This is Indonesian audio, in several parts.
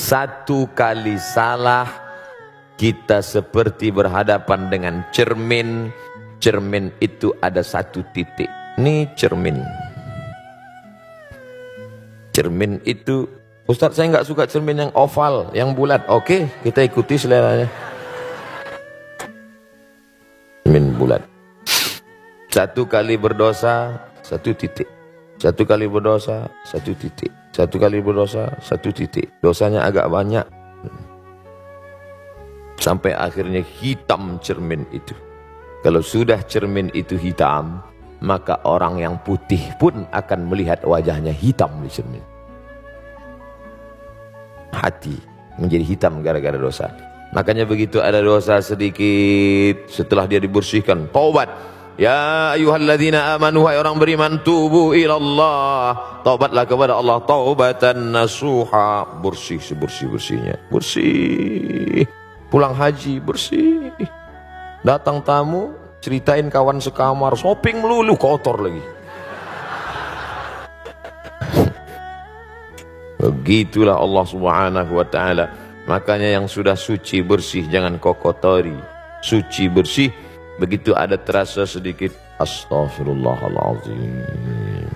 Satu kali salah, kita seperti berhadapan dengan cermin. Cermin itu ada satu titik. Ini cermin. Cermin itu, Ustadz saya nggak suka cermin yang oval, yang bulat. Oke, kita ikuti seleranya. Cermin bulat. Satu kali berdosa, satu titik. Satu kali berdosa, satu titik. Satu kali berdosa, satu titik. Dosanya agak banyak. Sampai akhirnya hitam cermin itu. Kalau sudah cermin itu hitam, maka orang yang putih pun akan melihat wajahnya hitam di cermin. Hati menjadi hitam gara-gara dosa. Makanya begitu ada dosa sedikit, setelah dia dibersihkan, taubat. Ya ayyuhalladzina amanu, hai orang beriman, tubu ilallah, taubatlah kepada Allah taubatan nasuha, bersih sebersih-bersihnya, bersih. Pulang haji bersih, datang tamu ceritain kawan sekamar, shopping melulu, kotor lagi. Begitulah Allah Subhanahu wa ta'ala. Makanya yang sudah suci bersih jangan kau kotori. Suci bersih, begitu ada terasa sedikit, astaghfirullahaladzim,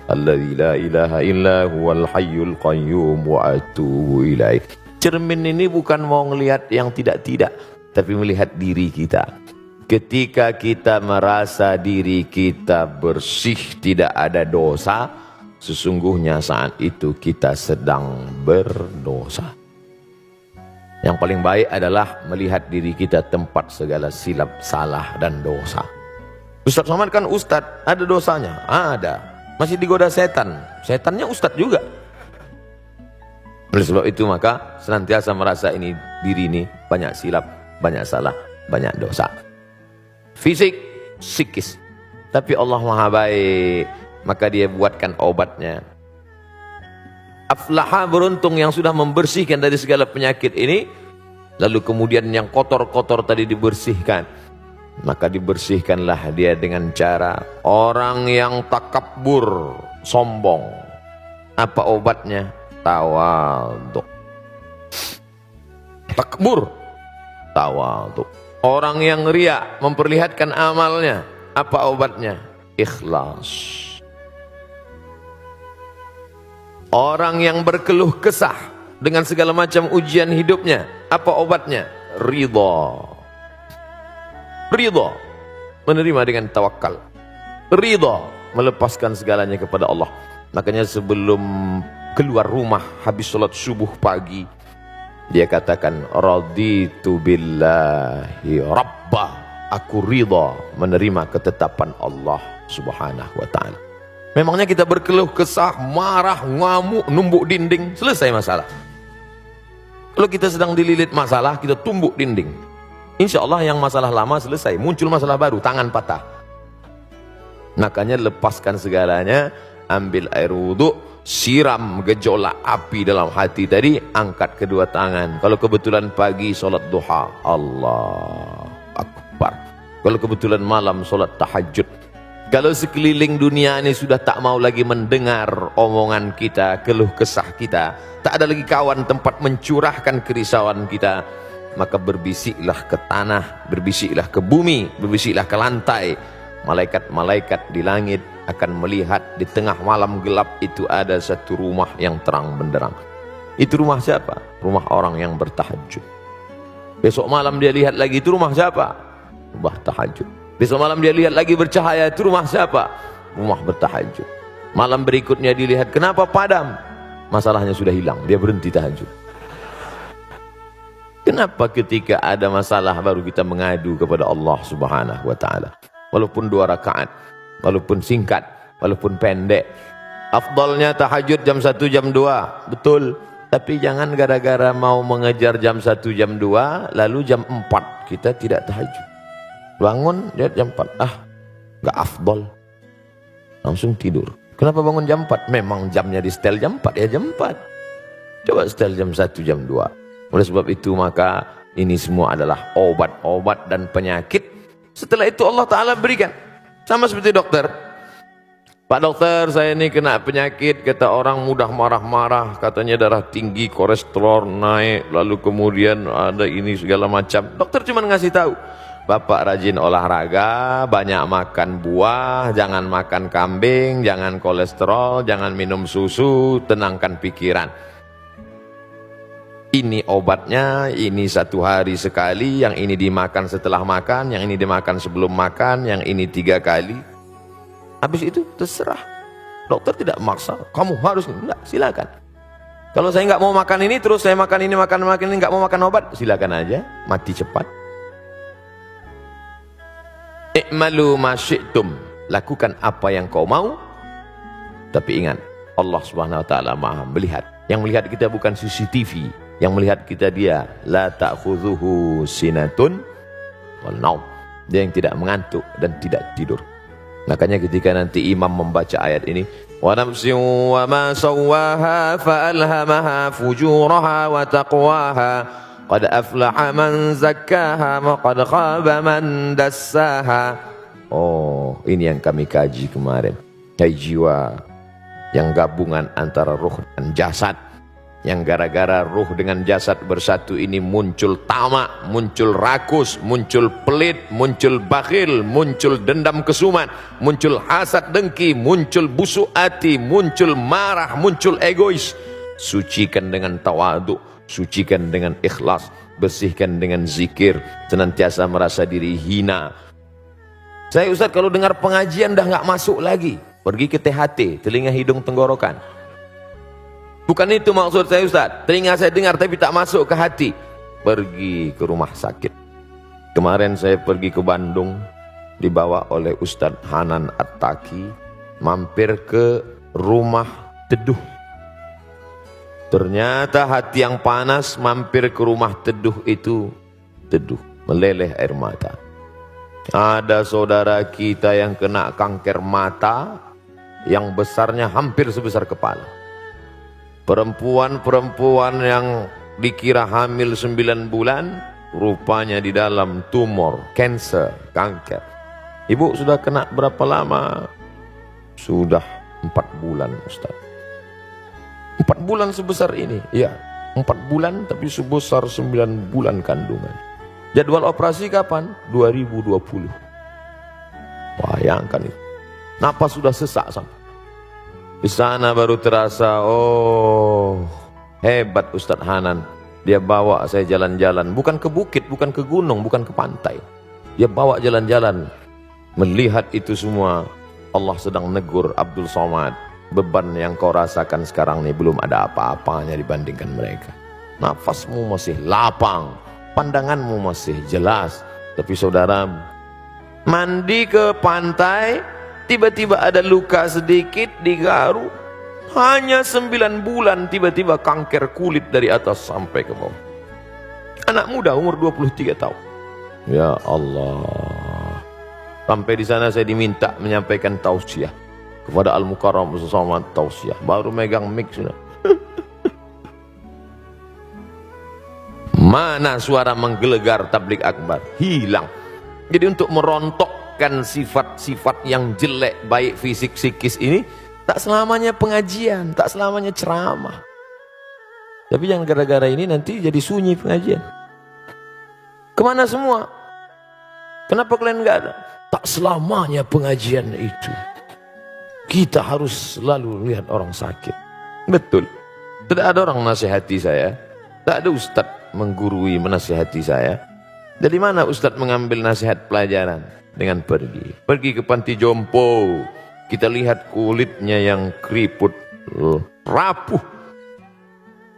alladzi la ilaha illa huwal hayyul qayyum wa atubu ilaih. Cermin ini bukan mau ngelihat yang tidak-tidak, tapi melihat diri kita. Ketika kita merasa diri kita bersih, tidak ada dosa, sesungguhnya saat itu kita sedang berdosa. Yang paling baik adalah melihat diri kita tempat segala silap, salah, dan dosa. Ustadz Somad kan ustadz, ada dosanya? Ada. Masih digoda setan, setannya ustadz juga. Oleh sebab itu maka senantiasa merasa ini, diri ini banyak silap, banyak salah, banyak dosa. Fisik, psikis. Tapi Allah Maha Baik, maka dia buatkan obatnya. Aflaha, beruntung yang sudah membersihkan dari segala penyakit ini. Lalu kemudian yang kotor-kotor tadi dibersihkan. Maka dibersihkanlah dia dengan cara orang yang takabur, sombong. Apa obatnya? Tawadhu. Takbur, tawadhu. Orang yang riya, memperlihatkan amalnya, apa obatnya? Ikhlas. Orang yang berkeluh kesah dengan segala macam ujian hidupnya, apa obatnya? Ridha. Ridha, menerima dengan tawakal. Ridha, melepaskan segalanya kepada Allah. Makanya sebelum keluar rumah habis sholat subuh pagi, dia katakan, raditu billahi rabba, aku ridha menerima ketetapan Allah Subhanahu wa ta'ala. Memangnya kita berkeluh kesah, marah, ngamuk, numbuk dinding, selesai masalah. Kalau kita sedang dililit masalah, kita tumbuk dinding, insya Allah yang masalah lama selesai, muncul masalah baru, tangan patah. Makanya lepaskan segalanya, ambil air wudhu, siram gejolak api dalam hati tadi, angkat kedua tangan. Kalau kebetulan pagi sholat duha, Allah Akbar. Kalau kebetulan malam sholat tahajud. Kalau sekeliling dunia ini sudah tak mau lagi mendengar omongan kita, keluh kesah kita, tak ada lagi kawan tempat mencurahkan kerisauan kita, maka berbisiklah ke tanah, berbisiklah ke bumi, berbisiklah ke lantai. Malaikat-malaikat di langit akan melihat di tengah malam gelap itu ada satu rumah yang terang benderang. Itu rumah siapa? Rumah orang yang bertahajud. Besok malam dia lihat lagi, itu rumah siapa? Rumah tahajud. Besok malam dia lihat lagi bercahaya, itu rumah siapa? Rumah bertahajud. Malam berikutnya dilihat, kenapa padam? Masalahnya sudah hilang, dia berhenti tahajud. Kenapa ketika ada masalah baru kita mengadu kepada Allah Subhanahu wa ta'ala? Walaupun 2 rakaat, walaupun singkat, walaupun pendek. Afdalnya tahajud jam 1, jam 2, betul. Tapi jangan gara-gara mau mengejar jam 1, jam 2, lalu jam 4 kita tidak tahajud. Bangun dia jam 4, gak afdal, langsung tidur. Kenapa bangun jam 4? Memang jamnya di setel jam 4, ya jam 4. Coba setel jam 1, jam 2. Oleh sebab itu maka ini semua adalah obat-obat dan penyakit. Setelah itu Allah Ta'ala berikan. Sama seperti dokter. Pak dokter, saya ini kena penyakit, kata orang mudah marah-marah, katanya darah tinggi, kolesterol naik, lalu kemudian ada ini segala macam. Dokter cuma ngasih tahu, Bapak rajin olahraga, banyak makan buah, jangan makan kambing, jangan kolesterol, jangan minum susu, tenangkan pikiran. Ini obatnya, ini 1 hari sekali, yang ini dimakan setelah makan, yang ini dimakan sebelum makan, yang ini 3 kali. Habis itu terserah. Dokter tidak memaksa, kamu harus, enggak, silakan. Kalau saya nggak mau makan ini, terus saya makan ini, nggak mau makan obat, silakan aja, mati cepat. I'malu ma syi'tum, lakukan apa yang kau mau. Tapi ingat, Allah Subhanahu wa taala Maha melihat. Yang melihat kita bukan CCTV, yang melihat kita dia la ta'khudhuhu sinatun wal naum. Dia yang tidak mengantuk dan tidak tidur. Makanya ketika nanti imam membaca ayat ini, wa nafsin wa ma sawwaha fa alhamaha fujuraha wa taqwaha qad aflaha man zakkaha wa qad khaba man dassaha. Oh, ini yang kami kaji kemarin. Hai jiwa yang gabungan antara ruh dan jasad, yang gara-gara ruh dengan jasad bersatu ini muncul tamak, muncul rakus, muncul pelit, muncul bakhil, muncul dendam kesumat, muncul hasad dengki, muncul busuk hati, muncul marah, muncul egois. Sucikan dengan tawaduk, sucikan dengan ikhlas, bersihkan dengan zikir, senantiasa merasa diri hina. Saya Ustaz kalau dengar pengajian dah nggak masuk lagi, pergi ke THT, telinga hidung tenggorokan. Bukan itu maksud saya Ustaz, telinga saya dengar tapi tak masuk ke hati, pergi ke rumah sakit. Kemarin saya pergi ke Bandung, dibawa oleh Ustadz Hanan At-Taki, mampir ke rumah teduh. Ternyata hati yang panas mampir ke rumah teduh itu, teduh, meleleh air mata. Ada saudara kita yang kena kanker mata yang besarnya hampir sebesar kepala. Perempuan-perempuan yang dikira hamil 9 bulan, rupanya di dalam tumor, cancer, kanker. Ibu sudah kena berapa lama? Sudah 4 bulan Ustaz. 4 bulan sebesar ini? Ya, 4 bulan tapi sebesar 9 bulan kandungan. Jadwal operasi kapan? 2020. Bayangkan itu. Napas sudah sesak sampai. Di sana baru terasa, oh hebat Ustadz Hanan. Dia bawa saya jalan-jalan, bukan ke bukit, bukan ke gunung, bukan ke pantai. Dia bawa jalan-jalan. Melihat itu semua, Allah sedang negur Abdul Somad. Beban yang kau rasakan sekarang ini belum ada apa-apanya dibandingkan mereka. Nafasmu masih lapang, pandanganmu masih jelas. Tapi saudara, mandi ke pantai, tiba-tiba ada luka sedikit di garu, hanya 9 bulan tiba-tiba kanker kulit dari atas sampai ke bawah. Anak muda umur 23 tahun. Ya Allah. Sampai di sana saya diminta menyampaikan tausiah kepada Al-Mukarram bersama tausiah. Baru megang mic sudah. Mana suara menggelegar tablik akbar? Hilang. Jadi untuk merontokkan sifat-sifat yang jelek baik fisik psikis ini, tak selamanya pengajian, tak selamanya ceramah. Tapi yang gara-gara ini nanti jadi sunyi pengajian. Kemana semua? Kenapa kalian nggak ada? Tak selamanya pengajian itu. Kita harus selalu lihat orang sakit. Betul. Tidak ada orang nasihati saya. Tak ada ustadz menggurui menasihati saya. Dari mana ustadz mengambil nasihat pelajaran? Dengan pergi. Pergi ke panti jompo. Kita lihat kulitnya yang keriput, rapuh.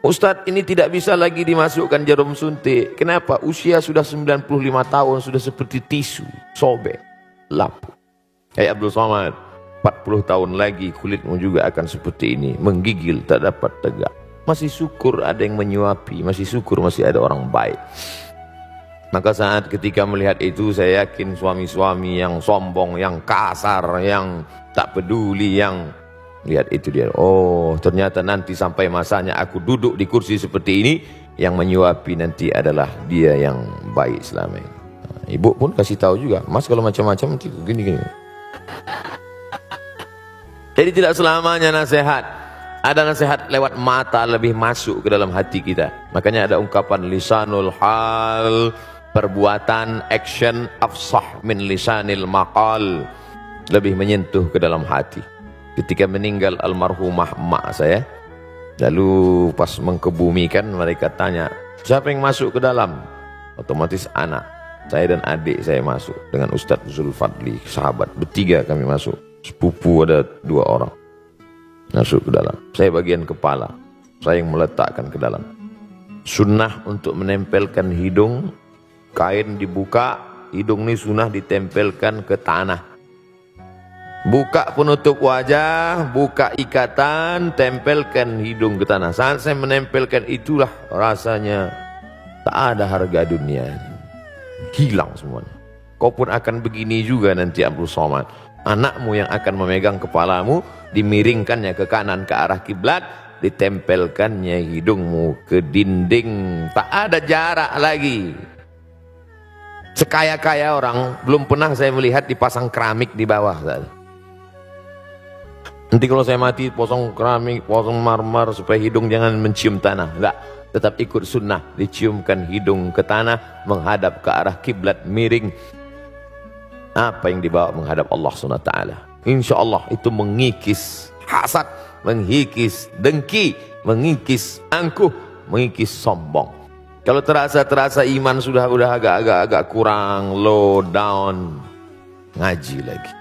Ustadz ini tidak bisa lagi dimasukkan jarum suntik. Kenapa? Usia sudah 95 tahun, sudah seperti tisu, sobek, lapuk. Abdul Somad, 40 tahun lagi kulitmu juga akan seperti ini, menggigil, tak dapat tegak. Masih syukur ada yang menyuapi, masih syukur masih ada orang baik. Maka saat ketika melihat itu, saya yakin suami-suami yang sombong, yang kasar, yang tak peduli, yang lihat itu dia, oh ternyata nanti sampai masanya aku duduk di kursi seperti ini, yang menyuapi nanti adalah dia yang baik selama ini. Nah, ibu pun kasih tahu juga, mas kalau macam-macam nanti gini-gini. Jadi tidak selamanya nasihat. Ada nasihat lewat mata lebih masuk ke dalam hati kita. Makanya ada ungkapan lisanul hal, perbuatan, action afsah min lisanil maqal, lebih menyentuh ke dalam hati. Ketika meninggal almarhumah emak saya, lalu pas mengkebumikan mereka tanya, siapa yang masuk ke dalam? Otomatis anak saya dan adik saya masuk dengan Ustadz Zulfadli, sahabat, bertiga kami masuk. Sepupu ada 2 orang masuk ke dalam. Saya bagian kepala, saya yang meletakkan ke dalam. Sunnah untuk menempelkan hidung, kain dibuka, hidung ini sunnah ditempelkan ke tanah. Buka penutup wajah, buka ikatan, tempelkan hidung ke tanah. Saat saya menempelkan itulah rasanya tak ada harga dunia, hilang semuanya. Kau pun akan begini juga nanti Abdul Somad. Anakmu yang akan memegang kepalamu, dimiringkannya ke kanan ke arah kiblat, ditempelkannya hidungmu ke dinding. Tak ada jarak lagi. Sekaya-kaya orang, belum pernah saya melihat dipasang keramik di bawah. Nanti kalau saya mati, posong keramik, posong marmer supaya hidung jangan mencium tanah. Enggak, tetap ikut sunnah, diciumkan hidung ke tanah, menghadap ke arah kiblat, miring. Apa yang dibawa menghadap Allah SWT. Insya Allah itu mengikis hasad, mengikis dengki, mengikis angkuh, mengikis sombong. Kalau terasa iman sudah agak kurang, low down, ngaji lagi.